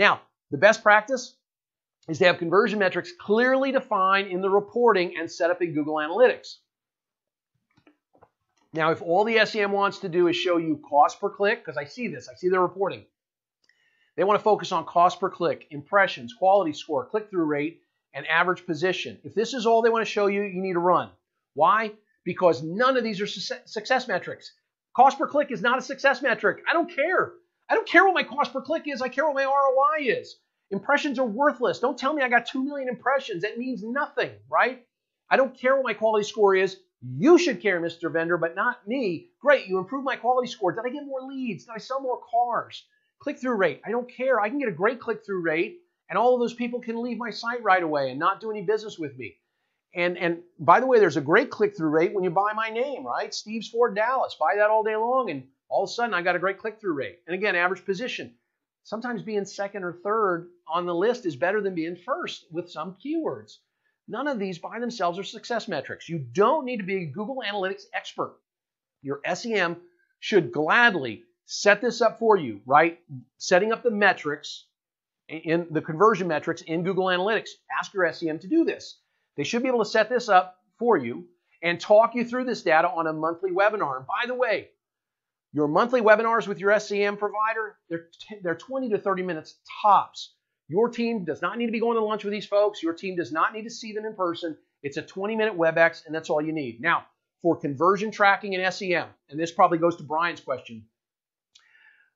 Now, the best practice is to have conversion metrics clearly defined in the reporting and set up in Google Analytics. Now, if all the SEM wants to do is show you cost per click, because I see this, I see their reporting. They want to focus on cost per click, impressions, quality score, click-through rate, and average position. If this is all they want to show you, you need to run. Why? Because none of these are success metrics. Cost per click is not a success metric. I don't care. I don't care what my cost per click is. I care what my ROI is. Impressions are worthless. Don't tell me I got 2 million impressions. That means nothing, right? I don't care what my quality score is. You should care, Mr. Vendor, but not me. Great, you improved my quality score. Did I get more leads? Did I sell more cars? Click-through rate. I don't care. I can get a great click-through rate, and all of those people can leave my site right away and not do any business with me. And by the way, there's a great click-through rate when you buy my name, right? Steve's Ford Dallas. Buy that all day long, and all of a sudden I got a great click-through rate. And again, average position. Sometimes being second or third on the list is better than being first with some keywords. None of these by themselves are success metrics. You don't need to be a Google Analytics expert. Your SEM should gladly set this up for you, right? Setting up the metrics, in the conversion metrics in Google Analytics. Ask your SEM to do this. They should be able to set this up for you and talk you through this data on a monthly webinar. And by the way, your monthly webinars with your SEM provider, they're 20 to 30 minutes tops. Your team does not need to be going to lunch with these folks. Your team does not need to see them in person. It's a 20-minute WebEx, and that's all you need. Now, for conversion tracking and SEM, and this probably goes to Brian's question,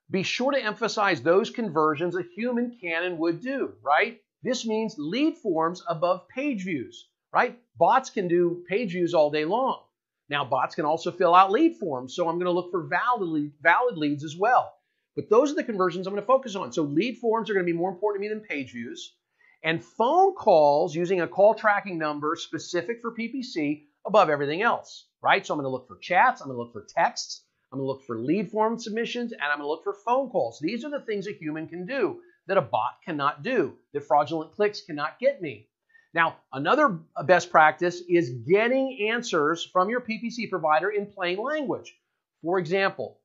be sure to emphasize those conversions a human can and would do, right? This means lead forms above page views, right? Bots can do page views all day long. Now, bots can also fill out lead forms, so I'm going to look for valid leads as well. But those are the conversions I'm going to focus on. So lead forms are going to be more important to me than page views. And phone calls using a call tracking number specific for PPC above everything else, right? So I'm going to look for chats, I'm going to look for texts, I'm going to look for lead form submissions, and I'm going to look for phone calls. These are the things a human can do that a bot cannot do, that fraudulent clicks cannot get me. Now, another best practice is getting answers from your PPC provider in plain language. For example,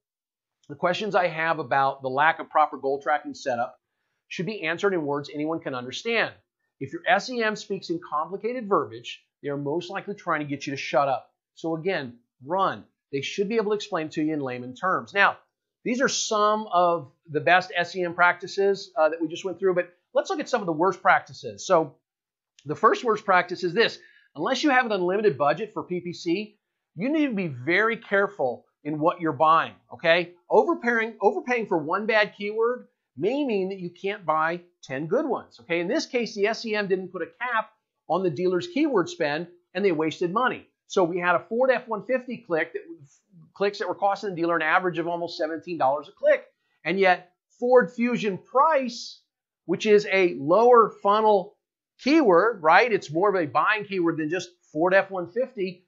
the questions I have about the lack of proper goal tracking setup should be answered in words anyone can understand. If your SEM speaks in complicated verbiage, they are most likely trying to get you to shut up. So again, run. They should be able to explain to you in layman terms. Now, these are some of the best SEM practices that we just went through, but let's look at some of the worst practices. So the first worst practice is this. Unless you have an unlimited budget for PPC, you need to be very careful in what you're buying, okay? Overpaying for one bad keyword may mean that you can't buy 10 good ones, okay? In this case, the SEM didn't put a cap on the dealer's keyword spend, and they wasted money. So we had a Ford F-150 clicks that were costing the dealer an average of almost $17 a click. And yet Ford Fusion Price, which is a lower funnel keyword, right? It's more of a buying keyword than just Ford F-150.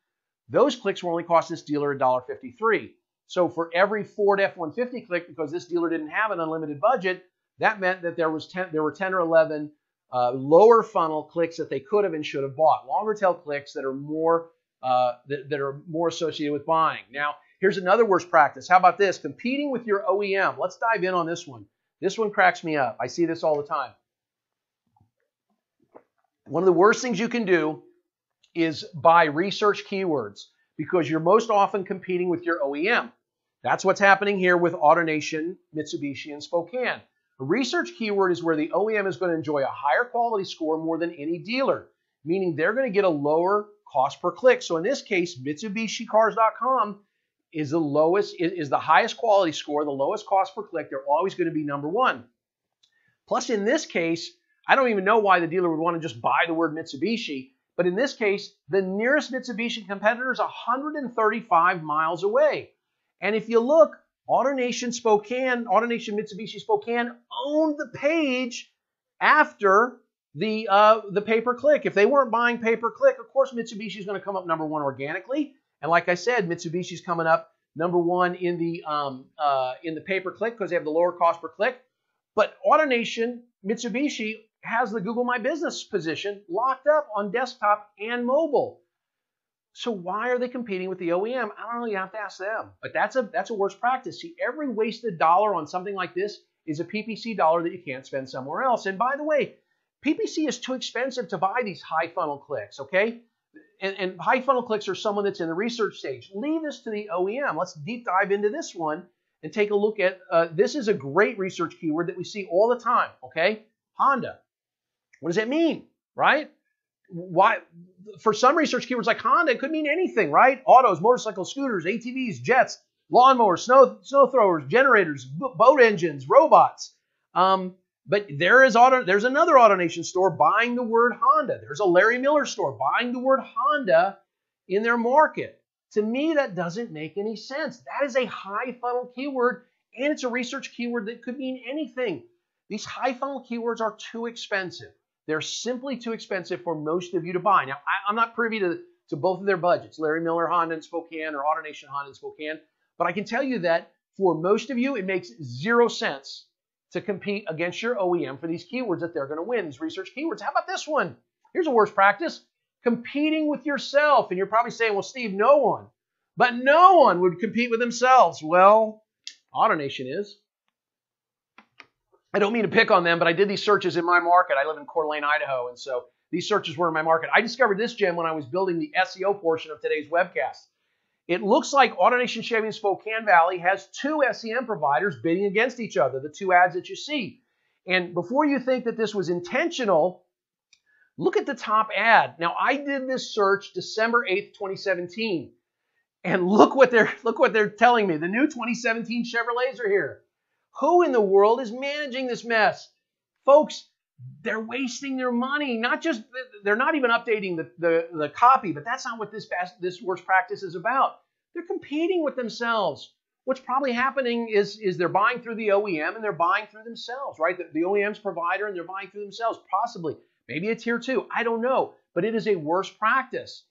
Those clicks were only costing this dealer $1.53. So for every Ford F-150 click, because this dealer didn't have an unlimited budget, that meant that there were 10 or 11 lower funnel clicks that they could have and should have bought. Longer tail clicks that are more associated with buying. Now, here's another worst practice. How about this? Competing with your OEM. Let's dive in on this one. This one cracks me up. I see this all the time. One of the worst things you can do is buy research keywords because you're most often competing with your OEM. That's what's happening here with AutoNation, Mitsubishi, and Spokane. A research keyword is where the OEM is going to enjoy a higher quality score more than any dealer, meaning they're going to get a lower cost per click. So in this case, MitsubishiCars.com is the highest quality score, the lowest cost per click. They're always going to be number one. Plus, in this case, I don't even know why the dealer would want to just buy the word Mitsubishi, but in this case, the nearest Mitsubishi competitor is 135 miles away. And if you look, AutoNation Mitsubishi Spokane owned the page after the pay-per-click. If they weren't buying pay-per-click, of course Mitsubishi is going to come up number one organically. And like I said, Mitsubishi is coming up number one in the pay-per-click because they have the lower cost per click. But AutoNation Mitsubishi has the Google My Business position locked up on desktop and mobile. So why are they competing with the OEM? I don't know. You have to ask them. But that's a worst practice. See, every wasted dollar on something like this is a PPC dollar that you can't spend somewhere else. And by the way, PPC is too expensive to buy these high funnel clicks, okay? And high funnel clicks are someone that's in the research stage. Leave this to the OEM. Let's deep dive into this one and take a look at, this is a great research keyword that we see all the time, okay? Honda. What does it mean, right? Why? For some research keywords like Honda, it could mean anything, right? Autos, motorcycles, scooters, ATVs, jets, lawnmowers, snow throwers, generators, boat engines, robots. But there's another AutoNation store buying the word Honda. There's a Larry Miller store buying the word Honda in their market. To me, that doesn't make any sense. That is a high funnel keyword, and it's a research keyword that could mean anything. These high funnel keywords are too expensive. They're simply too expensive for most of you to buy. Now, I'm not privy to both of their budgets, Larry Miller Honda in Spokane or AutoNation Honda in Spokane, but I can tell you that for most of you, it makes 0 sense to compete against your OEM for these keywords that they're going to win, these research keywords. How about this one? Here's a worst practice, competing with yourself. And you're probably saying, well, Steve, no one. But no one would compete with themselves. Well, AutoNation is. I don't mean to pick on them, but I did these searches in my market. I live in Coeur d'Alene, Idaho, and so these searches were in my market. I discovered this gem when I was building the SEO portion of today's webcast. It looks like AutoNation Chevy in Spokane Valley has 2 SEM providers bidding against each other, the 2 ads that you see. And before you think that this was intentional, look at the top ad. Now, I did this search December 8th, 2017, and look what they're telling me. The new 2017 Chevrolets are here. Who in the world is managing this mess? Folks, they're wasting their money. They're not even updating the copy, but that's not what this worst practice is about. They're competing with themselves. What's probably happening is they're buying through the OEM and they're buying through themselves, right? The OEM's provider and they're buying through themselves, possibly. Maybe a tier 2. I don't know. But it is a worst practice.